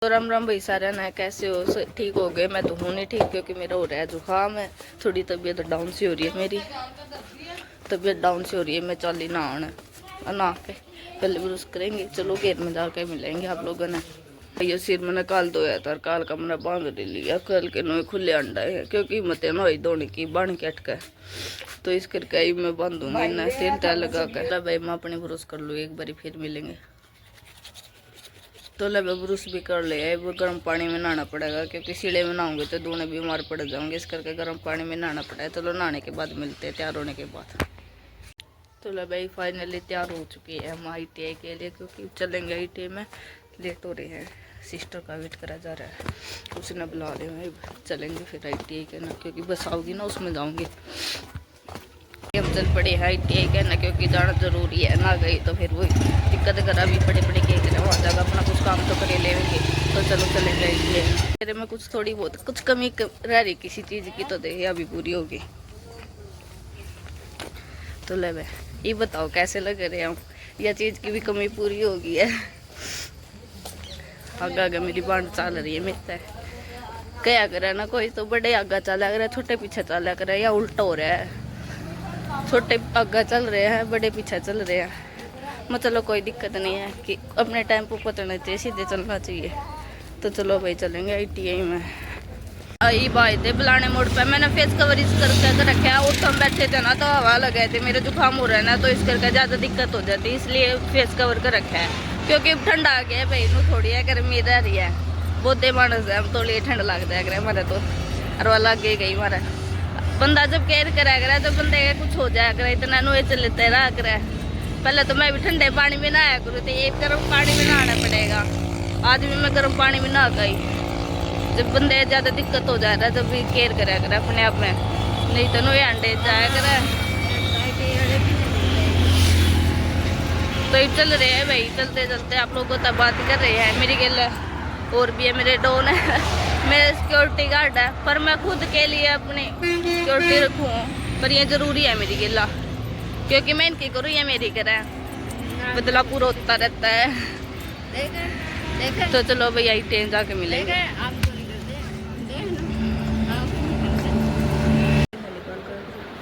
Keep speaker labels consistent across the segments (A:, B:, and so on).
A: तो राम राम भाई सारे ना, कैसे हो? ठीक हो गए? मैं तो हूँ नहीं ठीक, क्योंकि मेरा हो रहा है जुकाम है, थोड़ी तबीयत डाउन सी हो रही है। मेरी तबीयत डाउन सी हो रही है। मैं चली नहा के पहले ब्रश करेंगे। चलो घेर में जाकर मिलेंगे आप लोगों ने। ये सिर मैंने काल धोया था, काल का मैंने बांध लिया। कल के नए खुले अंडा है, क्योंकि हिम्मत न हुई धोने की, बांध के अटका। तो इस करके ही मैं बांधूंगी ना, तेल तेल लगा कर। भाई मैं अपने ब्रश कर लूँ एक बारी, फिर मिलेंगे। तो लगे ब्रश भी कर ले, वो गर्म पानी में नहाना पड़ेगा, क्योंकि सीढ़े में नहाऊंगे तो दोनों बीमार पड़ जाऊंगे। इस करके गर्म पानी में नहाना पड़ेगा। चलो नहाने के बाद मिलते हैं, तैयार होने के बाद। तो लो भाई फाइनली तैयार हो चुकी है हम ITI के लिए, क्योंकि चलेंगे ITI में। लेट हो रहे हैं, सिस्टर का वेट करा जा रहा है, उसने बुला रहे हैं। चलेंगे फिर ITI के ना, क्योंकि बस आओगी ना उसमें जाऊँगी। हम चल पड़े हैं ITI के ना, क्योंकि जाना जरूरी है। ना गई तो फिर वही दिक्कत करा भी पड़े के करें, वहाँ जाकर अपना कुछ काम तो कर लेंगे। तो चलो चलेंगे ITI। मेरे में कुछ थोड़ी बहुत कुछ कमी रह रही किसी चीज़ की, तो देखे अभी पूरी होगी। तो ले भाई ये बताओ कैसे लग रहे हम? यह चीज़ की भी कमी पूरी हो गई है। आगे आगे मेरी बांध चल रही है मेरे से। क्या करे ना, कोई तो बड़े आगे चला करे, छोटे पीछे चला करे, या उल्टा हो रहा है। छोटे आगे चल रहे हैं, बड़े पीछे चल रहे हैं। मैं चलो कोई दिक्कत नहीं है, कि अपने टाइम पर पहुँचना चाहिए, सीधे चलना चाहिए। तो चलो भाई चलेंगे ITI में। आई भाई थे बुलाने मोड़ पे, मैंने फेस कवर इस करके रखा है। उठ हम बैठे थे ना, तो हवा लगे थे, मेरे जुकाम हो रहा है ना, तो इस करके ज़्यादा दिक्कत हो जाती, इसलिए फेस कवर कर रखा है। क्योंकि ठंडा आ गया भाई, नू थोड़ी है गर्मी रह रही है। बोधे मानस है हम, तो लिए ठंड लगता है हमारे तो। और वाला आगे गई हमारा बंदा जब केयर करा करे, जब बंदे कुछ हो जाया करे, इतना नुए चलते रहा करे। पहले तो मैं भी ठंडे पानी में नहाया करूँ, तो एक गर्म पानी में नहाना पड़ेगा। आज भी मैं गर्म पानी में नहा गई। जब बंदे ज़्यादा दिक्कत हो जा रहा है, जब भी केयर करा करे अपने आप में, नहीं तो नुए अंडे जाया करे। तो ये चल रहे हैं भाई, चलते चलते आप लोगों को बात कर रहे हैं। मेरी गिल और भी है, मेरे डोन है, मेरे सिक्योरिटी गार्ड है, पर मैं खुद के लिए अपनी सिक्योरिटी रखूँ। पर ये जरूरी है मेरी गिला, क्योंकि मैं इनकी करूँ, ये मेरी करे, बदला पूरा होता रहता है। तो चलो भैया ITI जाके मिलेंगे।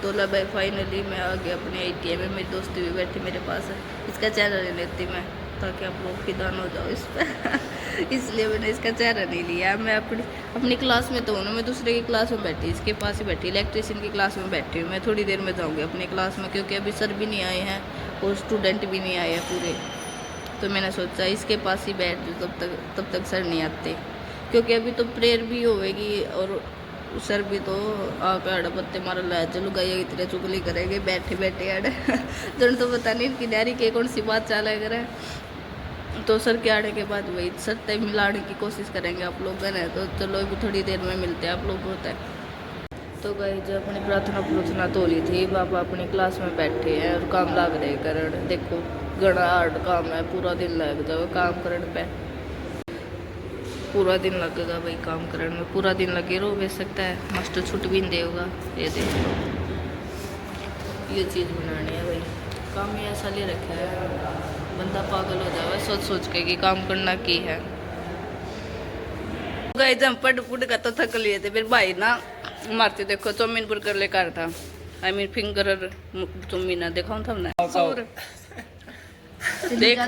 A: तो ला भाई फाइनली मैं आ गया अपने ITI में। मेरी दोस्ती भी बैठी मेरे पास है, इसका चेहरा ले लेती मैं, ताकि आप लोग फिदान हो जाओ इस पर। इसलिए मैंने इसका चेहरा नहीं लिया। मैं अपनी क्लास में तो हूँ ना, मैं दूसरे की क्लास में बैठी, इसके पास ही बैठी, इलेक्ट्रिशियन की क्लास में बैठी हूँ। मैं थोड़ी देर में जाऊँगी अपनी क्लास में, क्योंकि अभी सर भी नहीं आए हैं और स्टूडेंट भी नहीं आए हैं पूरे। तो मैंने सोचा इसके पास ही बैठ जाऊँ, तब तक सर नहीं आते, क्योंकि अभी तो प्रेयर भी होएगी और सर भी तो आकर अड़ पत्ते मार ला। चलो गए इतने चुगली करेंगे बैठे बैठे अड़। जन तो पता नहीं इनकी डायरी के कौन सी बात चला करे। तो सर के आने के बाद वही सर तय मिलाने की कोशिश करेंगे आप लोग ने। तो चलो अभी थोड़ी देर में मिलते हैं आप लोग होता है। तो गई जो अपनी प्रार्थना तो ली थी, बाबा अपनी क्लास में बैठे हैं और काम लग रहे करण। देखो घना हार्ड काम है, पूरा दिन लग जाओ काम करने पे, पूरा दिन लगेगा भाई काम करने में, पूरा दिन लगे रहो। बेच सकता है मास्टर छुट भी नहीं देगा। ये देख लो, ये चीज़ बनानी है भाई, काम ही ऐसा ले रखा है, बंदा पागल हो जाए सोच सोच के कि काम करना की है। गए जम पड़ पुड़ का तो थक लिए थे, फिर भाई ना मारते देखो चौमीन बर्गर लेकर था। आई मीन फिंगर चौमीन देखा था हमने। देख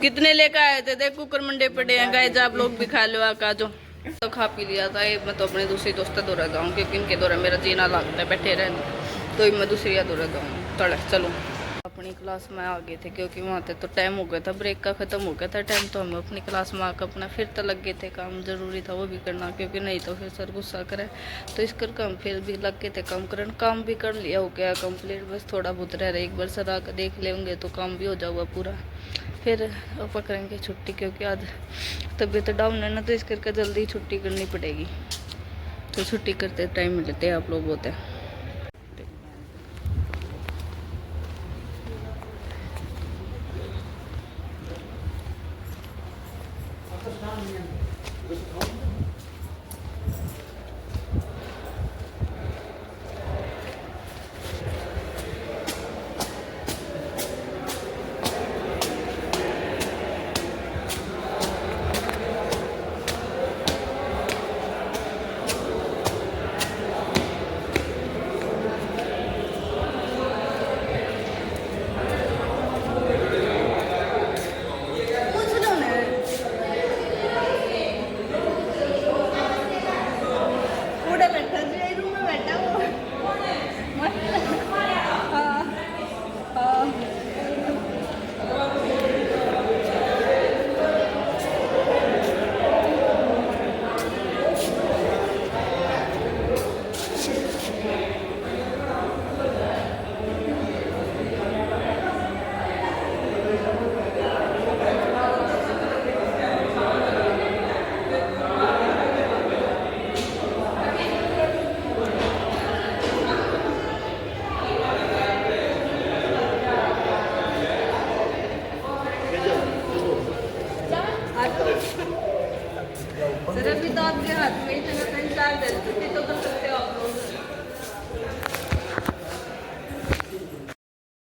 A: कितने लेकर आए थे, देख कुकर मंडे पड़े हैं। गाय आप लोग भी खा लो आका जो। तो खा पी लिया था। ये मैं तो अपने दूसरी दोस्तों दौरा जाऊँ, क्योंकि इनके दौरा मेरा जीना लगता है बैठे रहने। तो मैं दूसरी दौरा जाऊँ तड़े। चलो अपनी क्लास में आ गए थे, क्योंकि वहाँ तक तो टाइम हो गया था, ब्रेक का ख़त्म हो गया था टाइम। तो हम अपनी क्लास में आकर अपना फिर तो लग गए थे काम, ज़रूरी था वो भी करना, क्योंकि नहीं तो फिर सर गुस्सा करे। तो इस कर हम फिर भी लग गए थे काम करने। काम भी कर लिया, हो गया कंप्लीट, बस थोड़ा बहुत रह रहा। एक बार सर आकर देख लेंगे तो काम भी हो जाऊगा पूरा। फिर पकड़ेंगे छुट्टी, क्योंकि आज तबीयत डाउन है ना, तो इस करके जल्दी छुट्टी करनी पड़ेगी। तो छुट्टी करते टाइम मिलते हैं आप लोग होते हैं। सर अभी तो आपके हाथ में इतना संचार दे छुट्टी तो कर सकते हो आप लोग।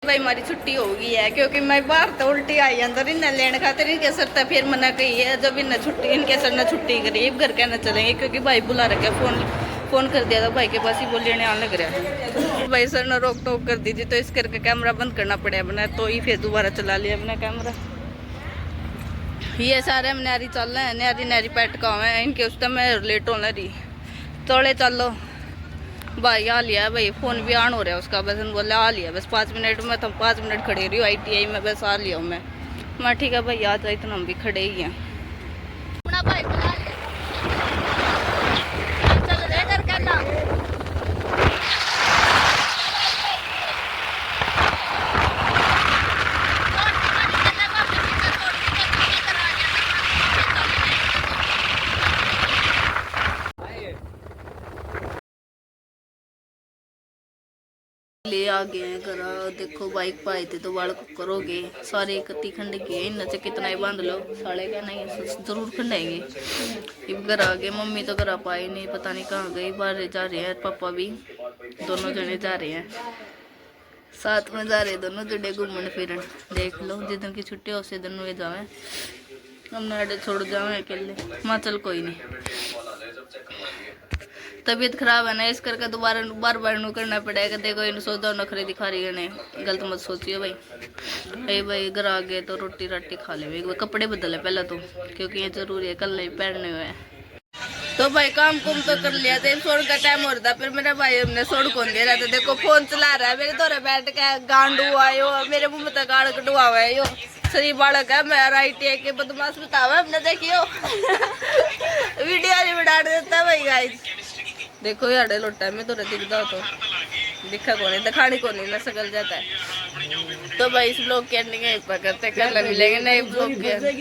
A: भाई हमारी छुट्टी हो गई है क्योंकि मैं बाहर तो उल्टी आई अंदर इन्हें लेने खातिर इनके सर तो फिर मना कही है जब इन्हें छुट्टी इनके सर ने छुट्टी करी घर के ना चलेंगे क्योंकि भाई बुला रखा फोन कर दिया था भाई के पास ही बोल लेने आने लग रहा भाई सर ने रोक टोक कर दी थी तो इस करके कैमरा बंद करना पड़ा अपना तो ही फिर दोबारा चला लिया अपना कैमरा। ये सारे हम नहरी चल रहे हैं नहरी पैट का है इनके उस टाइम मैं लेट होने रही थोड़े चलो भाई आ लिया भाई फ़ोन भी ऑन हो रहा है उसका बस बोला आ लिया बस 5 मिनट में तो 5 मिनट खड़े रही हूँ ITI में बस आ लिया हूँ मैं ठीक है भाई आ जाए तो हम भी खड़े ही हैं। भाई बुला लिया चल रे कर कहना ले आ गए हैं घर देखो बाइक पाए थे तो बाल करोगे सारे इकट्ठी खंड गए इनसे कितना ही बांध लो साले क्या नहीं जरूर खंडाएंगे। घर आ गए मम्मी तो घर आ पाए नहीं पता नहीं कहाँ गई बाहर जा रहे हैं पापा भी दोनों जने जा रहे हैं साथ में जा रहे दोनों जने घूमन फिरन देख लो जिस दिन की छुट्टी हो उसी दिन वे जावे हमने अड्डे छोड़ जावे अकेले माँ चल कोई नहीं तबीयत खराब है ना इस करके दोबारा बार नु करना पड़ेगा देखो इन सोचो नखरे दिखा रही है ने गलत मत सोचिए भाई भाई घर आ गए तो रोटी राटी खा ले कपड़े बदले पहले तो क्योंकि ये जरूरी है कल नहीं पहनने हुए तो भाई काम कुम तो कर लिया था सोड़ का टाइम हो रहा था फिर मेरा भाई हमने सोड़ कौन दे रहा था देखो फोन चला रहा है मेरे दौरे बैठ के गांडू आयो मेरे मुंह में तो गाड़ कटुआ हुआ है यो सही बालक है मैं ITI के बदमाश बतावा हमने देखियो वीडियो नहीं बना देता भाई गाइस देखो यार लोटा में तो दिखता तो दिखा कौन है दिखानी कौन नहीं ना सकल जाता है। तो भाई इस ब्लॉग के एंडिंग यहीं पर करते कल मिलेंगे नए ब्लॉग के।